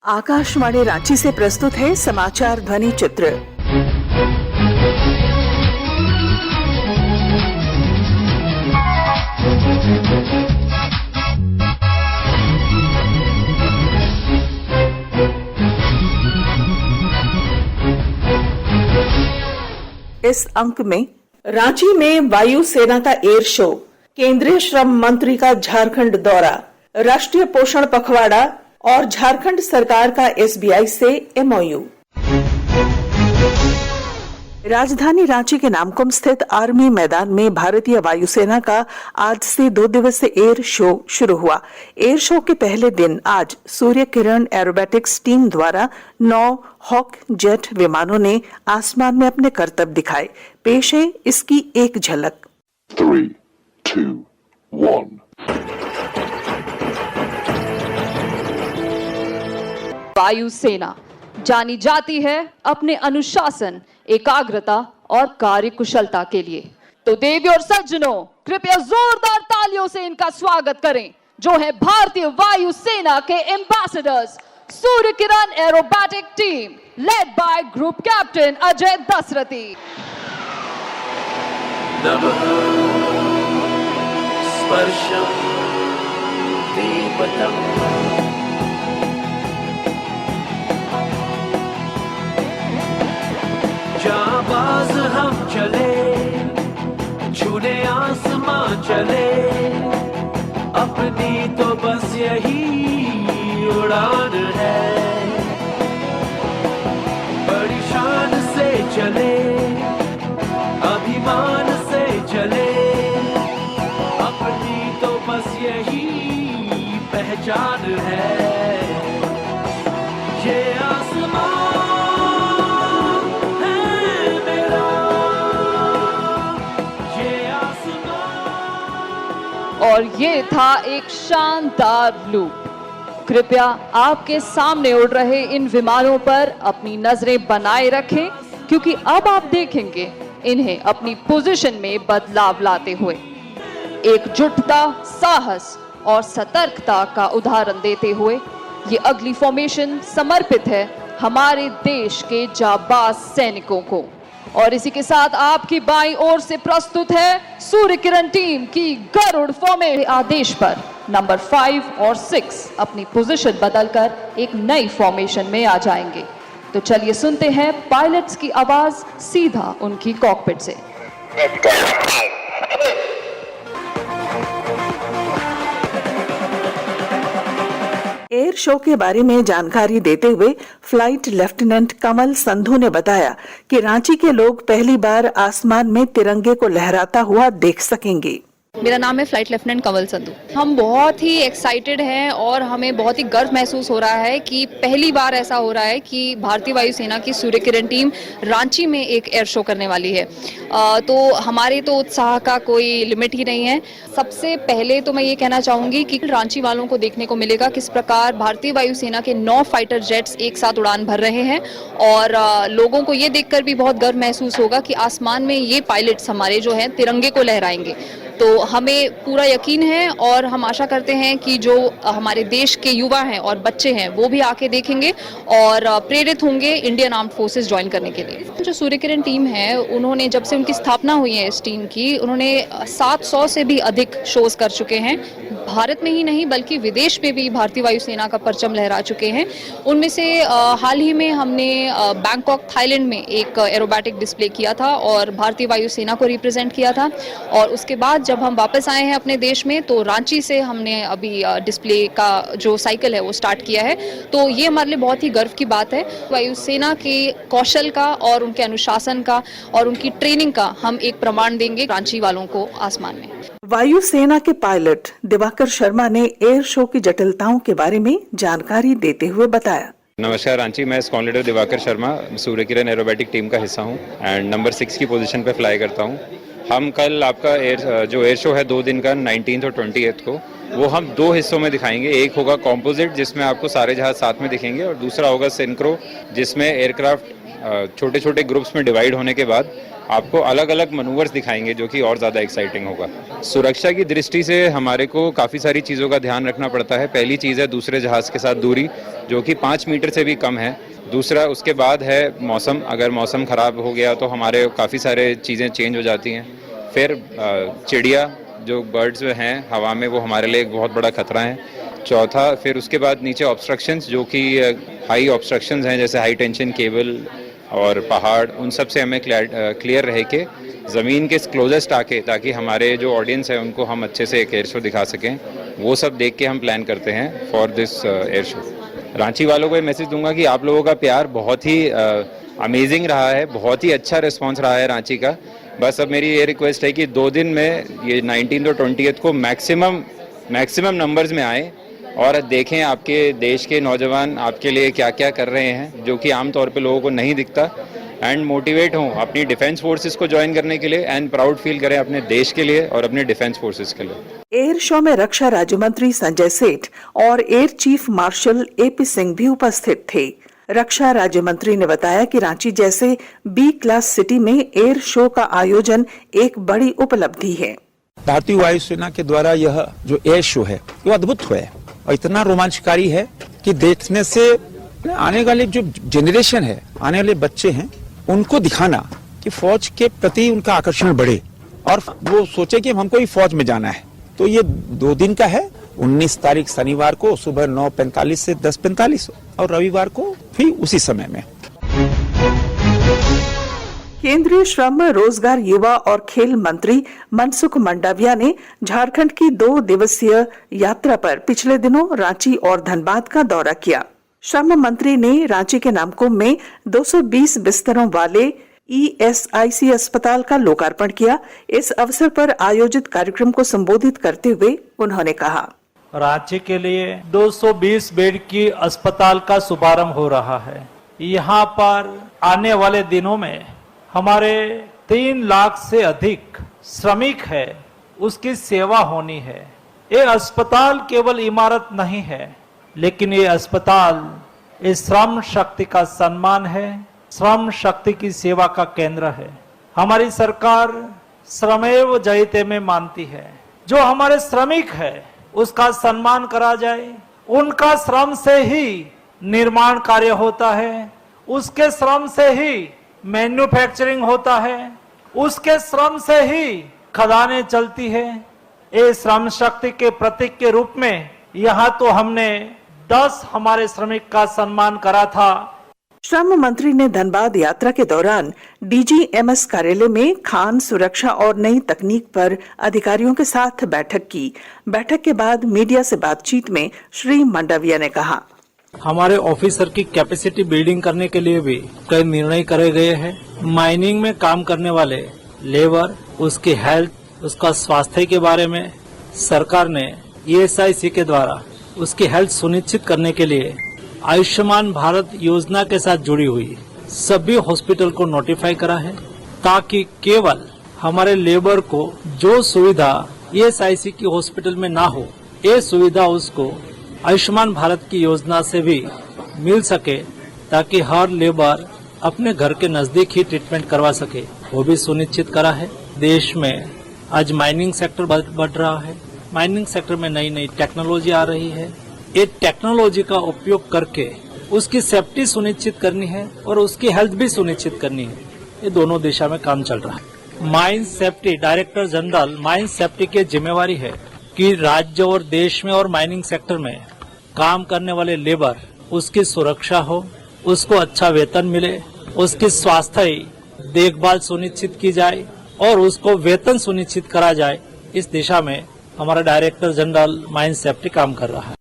आकाशवाणी रांची से प्रस्तुत है समाचार ध्वनि चित्र। इस अंक में रांची में वायुसेना का एयर शो, केंद्रीय श्रम मंत्री का झारखंड दौरा, राष्ट्रीय पोषण पखवाड़ा और झारखंड सरकार का एसबीआई से एमओयू। राजधानी रांची के नामकुम स्थित आर्मी मैदान में भारतीय वायुसेना का आज से 2 दिवसीय एयर शो शुरू हुआ। एयर शो के पहले दिन आज सूर्य किरण एरोबैटिक्स टीम द्वारा 9 हॉक जेट विमानों ने आसमान में अपने करतब दिखाए। पेश है इसकी एक झलक। 3, 2, 1। वायुसेना जानी जाती है अपने अनुशासन, एकाग्रता और कार्यकुशलता के लिए। तो देवी और सज्जनों, कृपया जोरदार तालियों से इनका स्वागत करें, जो है भारतीय वायुसेना के ambassadors, Surya Kiran aerobatic team led by group captain Ajay Dashrathi. स्पर्शम दीपतम जाबाज हम चले, छूने आसमां चले, अपनी तो बस यही उड़ान है। बड़ी शान से चले, अभिमान से चले, अपनी तो बस यही पहचान है। ये आसमां और ये था एक शानदार लूप। कृपया आपके सामने उड़ रहे इन विमानों पर अपनी नजरें बनाए रखें, क्योंकि अब आप देखेंगे इन्हें अपनी पोजीशन में बदलाव लाते हुए। एकजुटता, साहस और सतर्कता का उदाहरण देते हुए ये अगली फॉर्मेशन समर्पित है हमारे देश के जाबाज सैनिकों को। और इसी के साथ आपकी बाईं ओर से प्रस्तुत है सूर्य किरण टीम की गरुड़ फॉर्मेशन। आदेश पर नंबर 5 और 6 अपनी पोजीशन बदलकर एक नई फॉर्मेशन में आ जाएंगे। तो चलिए सुनते हैं पायलट्स की आवाज सीधा उनकी कॉकपिट से। एयर शो के बारे में जानकारी देते हुए फ्लाइट लेफ्टिनेंट कमल संधू ने बताया कि रांची के लोग पहली बार आसमान में तिरंगे को लहराता हुआ देख सकेंगे। मेरा नाम है फ्लाइट लेफ्टिनेंट कमल संधू। हम बहुत ही एक्साइटेड हैं और हमें बहुत ही गर्व महसूस हो रहा है कि पहली बार ऐसा हो रहा है कि भारतीय वायुसेना की सूर्य किरण टीम रांची में एक एयर शो करने वाली है। तो हमारे तो उत्साह का कोई लिमिट ही नहीं है। सबसे पहले तो मैं ये कहना चाहूँगी कि रांची वालों को देखने को मिलेगा किस प्रकार भारतीय वायुसेना के 9 फाइटर जेट्स एक साथ उड़ान भर रहे हैं, और लोगों को ये देखकर भी बहुत गर्व महसूस होगा कि आसमान में ये पायलट्स हमारे जो हैं तिरंगे को लहराएंगे। तो हमें पूरा यकीन है और हम आशा करते हैं कि जो हमारे देश के युवा हैं और बच्चे हैं वो भी आके देखेंगे और प्रेरित होंगे इंडियन आर्म्ड फोर्सेस ज्वाइन करने के लिए। जो सूर्य किरण टीम है, उन्होंने जब से उनकी स्थापना हुई है इस टीम की, उन्होंने 700 से भी अधिक शोज कर चुके हैं। भारत में ही नहीं बल्कि विदेश में भी भारतीय वायुसेना का परचम लहरा चुके हैं। उनमें से हाल ही में हमने बैंकॉक थाईलैंड में एक एरोबैटिक डिस्प्ले किया था और भारतीय वायुसेना को रिप्रेजेंट किया था। और उसके बाद जब हम वापस आए हैं अपने देश में, तो रांची से हमने अभी डिस्प्ले का जो साइकिल है वो स्टार्ट किया है। तो ये हमारे लिए बहुत ही गर्व की बात है। वायुसेना के कौशल का और उनके अनुशासन का और उनकी ट्रेनिंग का हम एक प्रमाण देंगे रांची वालों को आसमान में। वायुसेना के पायलट दिवाकर शर्मा ने एयर शो की जटिलताओं के बारे में जानकारी देते हुए बताया। नमस्कार रांची, मैं स्क्वाड्रन लीडर दिवाकर शर्मा सूर्य किरण एरोबैटिक टीम का हिस्सा हूं एंड नंबर 6 की पोजीशन पे फ्लाई करता हूं। हम कल आपका एयर शो है 2 दिन का 19th और 20th को, वो हम 2 हिस्सों में दिखाएंगे। एक होगा कॉम्पोजिट जिसमें आपको सारे जहाज साथ में दिखेंगे, और दूसरा होगा सिंक्रो जिसमें एयरक्राफ्ट छोटे छोटे ग्रुप्स में डिवाइड होने के बाद आपको अलग अलग मनूवर्स दिखाएंगे, जो कि और ज़्यादा एक्साइटिंग होगा। सुरक्षा की दृष्टि से हमारे को काफ़ी सारी चीज़ों का ध्यान रखना पड़ता है। पहली चीज़ है दूसरे जहाज़ के साथ दूरी, जो कि 5 मीटर से भी कम है। दूसरा उसके बाद है मौसम, अगर मौसम ख़राब हो गया तो हमारे काफ़ी सारे चीज़ें चेंज हो जाती हैं। फिर चिड़िया जो बर्ड्स हैं हवा में, वो हमारे लिए एक बहुत बड़ा खतरा है। चौथा, फिर उसके बाद नीचे ऑब्स्ट्रक्शंस, जो कि हाई ऑब्स्ट्रक्शंस हैं, जैसे हाई टेंशन केबल और पहाड़, उन सब से हमें क्लियर रहे के ज़मीन के क्लोजेस्ट आके, ताकि हमारे जो ऑडियंस है उनको हम अच्छे से एक एयर शो दिखा सकें। वो सब देख के हम प्लान करते हैं for this air show. Ranchi वालों को ये मैसेज दूंगा कि आप लोगों का प्यार बहुत ही अमेजिंग रहा है, बहुत ही अच्छा रिस्पांस रहा है रांची का। बस अब मेरी ये रिक्वेस्ट है कि 2 दिन में, ये 19 और 20 को मैक्सिमम नंबर्स में आए और देखें आपके देश के नौजवान आपके लिए क्या क्या कर रहे हैं, जो कि आमतौर पे लोगों को नहीं दिखता, एंड मोटिवेट हों अपनी डिफेंस फोर्सेस को ज्वाइन करने के लिए, एंड प्राउड फील करें अपने देश के लिए और अपने डिफेंस फोर्सेस के लिए। एयर शो में रक्षा राज्य मंत्री संजय सेठ और air chief marshal AP Singh भी उपस्थित थे। रक्षा राज्य मंत्री ने बताया कि रांची जैसे बी क्लास सिटी में एयर शो का आयोजन एक बड़ी उपलब्धि है। भारतीय वायुसेना के द्वारा यह जो एयर शो है वो अद्भुत है और इतना रोमांचकारी है कि देखने से आने वाले जो जनरेशन है, आने वाले बच्चे हैं, उनको दिखाना कि फौज के प्रति उनका आकर्षण बढ़े और वो सोचे कि हमको भी फौज में जाना है। तो ये 2 दिन का है, 19 तारीख शनिवार को सुबह 9:45 से 10:45 और रविवार को भी उसी समय में। केंद्रीय श्रम, रोजगार, युवा और खेल मंत्री मनसुख मंडाविया ने झारखंड की 2 दिवसीय यात्रा पर पिछले दिनों रांची और धनबाद का दौरा किया। श्रम मंत्री ने रांची के नामकुम में 220 बिस्तरों वाले ESIC अस्पताल का लोकार्पण किया। इस अवसर पर आयोजित कार्यक्रम को संबोधित करते हुए उन्होंने कहा, रांची के लिए 220 बेड की अस्पताल का शुभारंभ हो रहा है। यहाँ पर आने वाले दिनों में हमारे 3 लाख से अधिक श्रमिक है, उसकी सेवा होनी है। ये अस्पताल केवल इमारत नहीं है, लेकिन ये अस्पताल इस श्रम शक्ति का सम्मान है, श्रम शक्ति की सेवा का केंद्र है। हमारी सरकार श्रमेव जयते में मानती है। जो हमारे श्रमिक है उसका सम्मान करा जाए। उनका श्रम से ही निर्माण कार्य होता है, उसके श्रम से ही मैन्युफैक्चरिंग होता है, उसके श्रम से ही खदानें चलती है। ये श्रम शक्ति के प्रतीक के रूप में यहाँ तो हमने 10 हमारे श्रमिक का सम्मान करा था। श्रम मंत्री ने धनबाद यात्रा के दौरान DGMS कार्यालय में खान सुरक्षा और नई तकनीक पर अधिकारियों के साथ बैठक की। बैठक के बाद मीडिया से बातचीत में श्री मंडाविया ने कहा, हमारे ऑफिसर की कैपेसिटी बिल्डिंग करने के लिए भी कई निर्णय करे गए हैं। माइनिंग में काम करने वाले लेबर, उसकी हेल्थ, उसका स्वास्थ्य के बारे में सरकार ने ESIC के द्वारा उसकी हेल्थ सुनिश्चित करने के लिए आयुष्मान भारत योजना के साथ जुड़ी हुई सभी हॉस्पिटल को नोटिफाई करा है, ताकि केवल हमारे लेबर को जो सुविधा ESIC की हॉस्पिटल में ना हो, ये सुविधा उसको आयुष्मान भारत की योजना से भी मिल सके, ताकि हर लेबर अपने घर के नजदीक ही ट्रीटमेंट करवा सके, वो भी सुनिश्चित करा है। देश में आज माइनिंग सेक्टर बढ़ रहा है, माइनिंग सेक्टर में नई नई टेक्नोलॉजी आ रही है। ये टेक्नोलॉजी का उपयोग करके उसकी सेफ्टी सुनिश्चित करनी है और उसकी हेल्थ भी सुनिश्चित करनी है। ये दोनों दिशा में काम चल रहा है। Mine safety director general mine safety की जिम्मेवारी है कि राज्य और देश में और माइनिंग सेक्टर में काम करने वाले लेबर, उसकी सुरक्षा हो, उसको अच्छा वेतन मिले, उसकी स्वास्थ्य देखभाल सुनिश्चित की जाए और उसको वेतन सुनिश्चित करा जाए। इस दिशा में हमारा डायरेक्टर जनरल माइन सेफ्टी काम कर रहा है।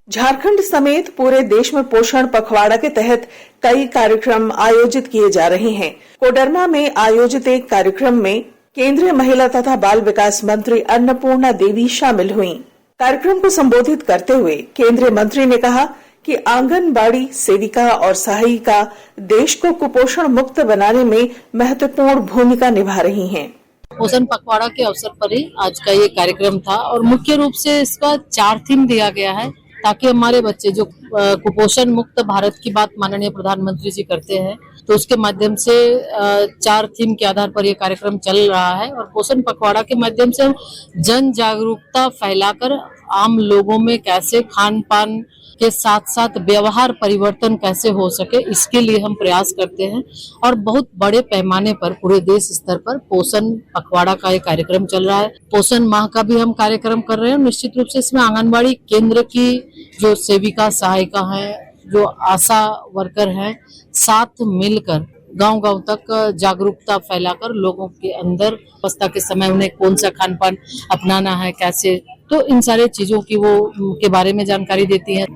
झारखंड समेत पूरे देश में पोषण पखवाड़ा के तहत कई कार्यक्रम आयोजित किए जा रहे हैं। कोडरमा में आयोजित एक कार्यक्रम में केंद्रीय महिला तथा बाल विकास मंत्री अन्नपूर्णा देवी शामिल हुईं। कार्यक्रम को संबोधित करते हुए केंद्रीय मंत्री ने कहा कि आंगनबाड़ी सेविका और सहायिका देश को कुपोषण मुक्त बनाने में महत्वपूर्ण भूमिका निभा रही हैं। पोषण पखवाड़ा के अवसर पर ही आज का ये कार्यक्रम था और मुख्य रूप से इसका 4 थीम दिया गया है। ताकि हमारे बच्चे जो कुपोषण मुक्त भारत की बात माननीय प्रधानमंत्री जी करते हैं, तो उसके माध्यम से 4 थीम के आधार पर ये कार्यक्रम चल रहा है और पोषण पखवाड़ा के माध्यम से हम जन जागरूकता फैलाकर आम लोगों में कैसे खान पान के साथ साथ व्यवहार परिवर्तन कैसे हो सके, इसके लिए हम प्रयास करते हैं और बहुत बड़े पैमाने पर पूरे देश स्तर पर पोषण पखवाड़ा का ये कार्यक्रम चल रहा है। पोषण माह का भी हम कार्यक्रम कर रहे हैं। निश्चित रूप से इसमें आंगनबाड़ी केंद्र की जो सेविका सहायिका है, जो आशा वर्कर हैं, साथ मिलकर गांव-गांव तक जागरूकता फैलाकर लोगों के अंदर अवस्था के समय उन्हें कौन सा खान पान अपनाना है, कैसे, तो इन सारे चीजों की वो के बारे में जानकारी देती हैं।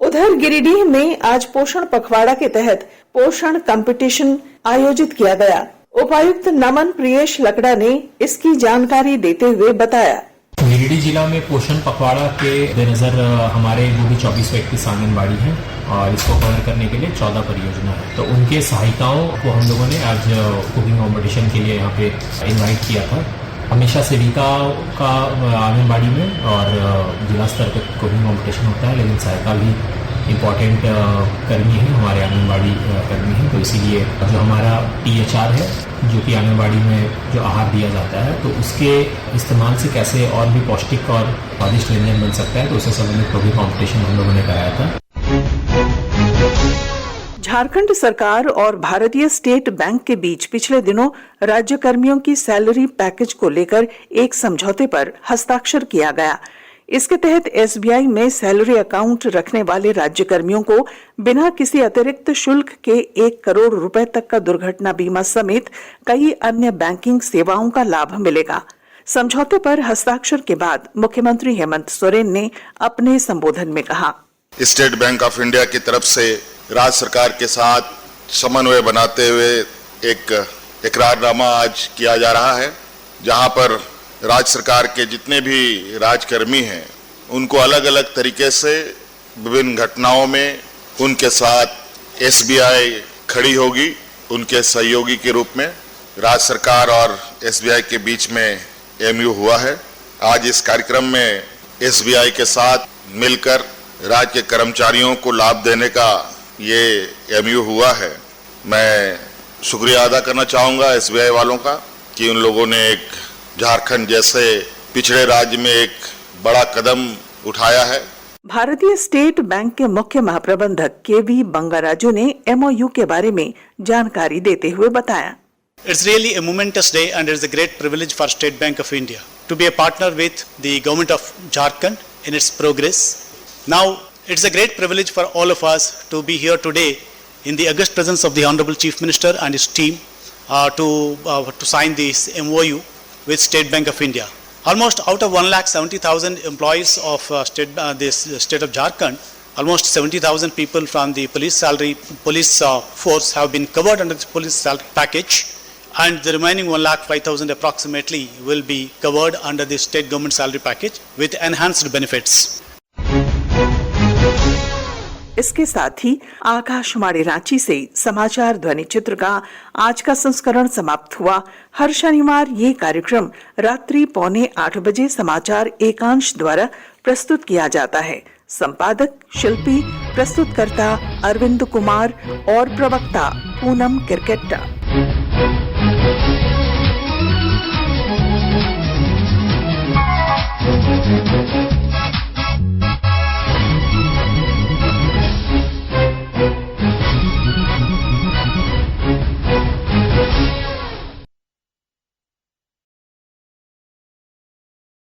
उधर गिरिडीह में आज पोषण पखवाड़ा के तहत पोषण कंपटीशन आयोजित किया गया। उपायुक्त नमन प्रियेश लकड़ा ने इसकी जानकारी देते हुए बताया, गिरिडीह जिला में पोषण पखवाड़ा के मद्देनजर हमारे जो भी 2421 आंगनबाड़ी हैं और इसको कवर करने के लिए 14 परियोजना है, तो उनके सहायिकाओं को हम लोगों ने आज कुकिंग कॉम्पिटिशन के लिए यहाँ पे इनवाइट किया था। हमेशा सेविका का आंगनबाड़ी में और जिला स्तर पर कुकिंग कॉम्पिटिशन होता है, लेकिन सहायिका भी इम्पोर्टेंट कर्मी है, हमारे आंगनबाड़ी कर्मी है, तो इसीलिए जो हमारा THR है, जो कि आंगनबाड़ी में जो आहार दिया जाता है, तो उसके इस्तेमाल से कैसे और भी पौष्टिक और स्वादिष्ट व्यंजन बन सकता है, तो उससे संबंधित कुकिंग कॉम्पिटिशन हम लोगों ने कराया था। झारखंड सरकार और भारतीय स्टेट बैंक के बीच पिछले दिनों राज्य कर्मियों की सैलरी पैकेज को लेकर एक समझौते पर हस्ताक्षर किया गया। इसके तहत SBI में सैलरी अकाउंट रखने वाले राज्य कर्मियों को बिना किसी अतिरिक्त शुल्क के 1 करोड़ रुपए तक का दुर्घटना बीमा समेत कई अन्य बैंकिंग सेवाओं का लाभ मिलेगा। समझौते पर हस्ताक्षर के बाद मुख्यमंत्री हेमंत सोरेन ने अपने संबोधन में कहा, स्टेट बैंक ऑफ इंडिया की तरफ से राज्य सरकार के साथ समन्वय बनाते हुए एक इकरारनामा आज किया जा रहा है, जहां पर राज्य सरकार के जितने भी राजकर्मी हैं उनको अलग अलग तरीके से विभिन्न घटनाओं में उनके साथ SBI खड़ी होगी उनके सहयोगी के रूप में। राज्य सरकार और SBI के बीच में MOU हुआ है। आज इस कार्यक्रम में SBI के साथ मिलकर राज्य के कर्मचारियों को लाभ देने का ये MOU हुआ है। मैं शुक्रिया अदा करना चाहूँगा SBI वालों का कि उन लोगों ने एक झारखंड जैसे पिछड़े राज्य में एक बड़ा कदम उठाया है। भारतीय स्टेट बैंक के मुख्य महाप्रबंधक KV बंगाराजू ने MOU के बारे में जानकारी देते हुए बताया, It's really a momentous day and it's a great privilege for State Bank of India to be a partner with the government of Jharkhand in its progress. Now, it's a great privilege for all of us to be here today in the august presence of the Honorable Chief Minister and his team to sign this MOU with State Bank of India. Almost out of 1,70,000 employees of this state of Jharkhand, almost 70,000 people from the police force have been covered under the police salary package, and the remaining 1,05,000 approximately will be covered under the state government salary package with enhanced benefits. इसके साथ ही आकाशवाणी रांची से समाचार ध्वनि चित्र का आज का संस्करण समाप्त हुआ। हर शनिवार ये कार्यक्रम रात्रि 7:45 बजे समाचार एकांश द्वारा प्रस्तुत किया जाता है। संपादक शिल्पी, प्रस्तुतकर्ता अरविंद कुमार और प्रवक्ता पूनम किरकेट्टा।